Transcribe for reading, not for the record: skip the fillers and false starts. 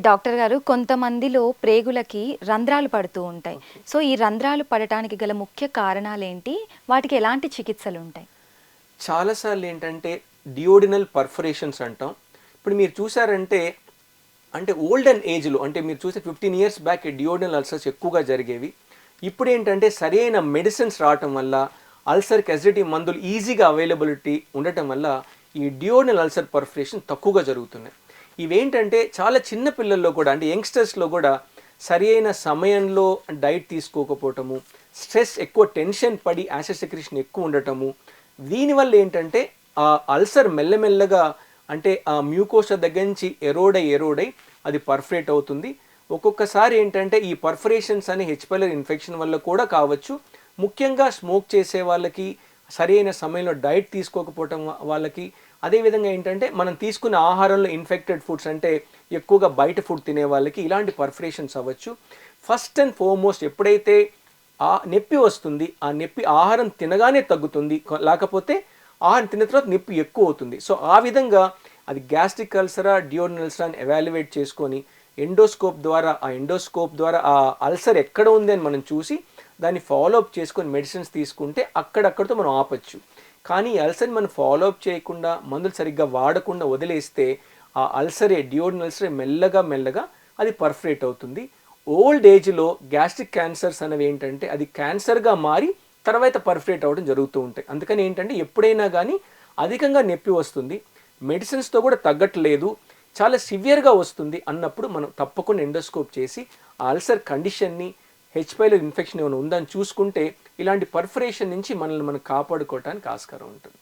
Doctor గారు, కొంతమందిలో ప్రేగులకి రంధ్రాలు పడుతూ ఉంటాయి. సో, ఈ రంధ్రాలు పడటానికి గల ముఖ్య కారణాలేంటి? వాటికి ఎలాంటి చికిత్సలుంటాయి? చాలా సార్లు ఏంటంటే డియోడినల్ పర్ఫరేషన్స్ అంటాం. ఇప్పుడు మీరు చూసారంటే ఓల్డెన్ ఏజ్లో అంటే మీరు చూస్తే 15 ఇయర్స్ బ్యాక్ డియోడినల్ అల్సర్స్ ఎక్కువగా జరిగేవి. ఇప్పుడు ఏంటంటే సరైన మెడిసిన్స్ రావటం వల్ల అల్సర్కి అసిడిటీ మందులు ఈజీగా అవైలబిలిటీ ఉండటం వల్ల ఈ డియోడినల్ అల్సర్ పర్ఫరేషన్ తక్కువగా జరుగుతున్నాయి. ఇవేంటంటే చాలా చిన్న పిల్లల్లో కూడా అంటే యంగ్స్టర్స్లో కూడా సరైన సమయంలో డైట్ తీసుకోకపోవటము, స్ట్రెస్ ఎక్కువ టెన్షన్ పడి యాసిడ్ సెక్రీషన్ ఎక్కువ ఉండటము, దీనివల్ల ఏంటంటే ఆ అల్సర్ మెల్లమెల్లగా అంటే ఆ మ్యూకోసా దగ్గర నుంచి ఎరోడై అది పర్ఫరేట్ అవుతుంది. ఒక్కొక్కసారి ఏంటంటే ఈ పర్ఫరేషన్స్ అనే హెచ్ పైలరీ ఇన్ఫెక్షన్ వల్ల కూడా కావచ్చు. ముఖ్యంగా స్మోక్ చేసే వాళ్ళకి, సరైన సమయంలో డైట్ తీసుకోకపోవటం వాళ్ళకి, అదేవిధంగా ఏంటంటే మనం తీసుకున్న ఆహారంలో ఇన్ఫెక్టెడ్ ఫుడ్స్ అంటే ఎక్కువగా బయట ఫుడ్ తినే వాళ్ళకి ఇలాంటి పర్ఫరేషన్స్ అవ్వచ్చు. ఫస్ట్ అండ్ ఫార్మోస్ట్ ఎప్పుడైతే ఆ నొప్పి వస్తుంది, ఆ నొప్పి ఆహారం తినగానే తగ్గుతుంది, లేకపోతే ఆహారం తిన్న తర్వాత నొప్పి ఎక్కువ అవుతుంది. సో ఆ విధంగా అది గ్యాస్ట్రిక్ అల్సరా డియోడినల్ అల్సరా అని ఎవాల్యుయేట్ చేసుకొని ఎండోస్కోప్ ద్వారా ఆ అల్సర్ ఎక్కడ ఉంది అని మనం చూసి దాన్ని ఫాలోఅప్ చేసుకొని మెడిసిన్స్ తీసుకుంటే అక్కడక్కడితో మనం ఆపచ్చు. కానీ ఈ అల్సర్ని మనం ఫాలోఅప్ చేయకుండా, మందులు సరిగ్గా వాడకుండా వదిలేస్తే ఆ అల్సరే డియోడినల్ అల్సరే మెల్లగా అది పర్ఫరేట్ అవుతుంది. ఓల్డ్ ఏజ్లో గ్యాస్ట్రిక్ క్యాన్సర్స్ అనేవి ఏంటంటే అది క్యాన్సర్గా మారి తర్వాత పర్ఫరేట్ అవ్వడం జరుగుతూ ఉంటాయి. అందుకని ఏంటంటే ఎప్పుడైనా కానీ అధికంగా నొప్పి వస్తుంది, మెడిసిన్స్తో కూడా తగ్గట్లేదు, చాలా సివియర్గా వస్తుంది అన్నప్పుడు మనం తప్పకుండా ఎండోస్కోప్ చేసి ఆ అల్సర్ కండిషన్ని, హెచ్ పైలరీ ఇన్ఫెక్షన్ ఏమైనా ఉందని చూసుకుంటే ఇలాంటి పర్ఫరేషన్ నుంచి మనల్ని మనం కాపాడుకోవడానికి ఆస్కారం ఉంటుంది.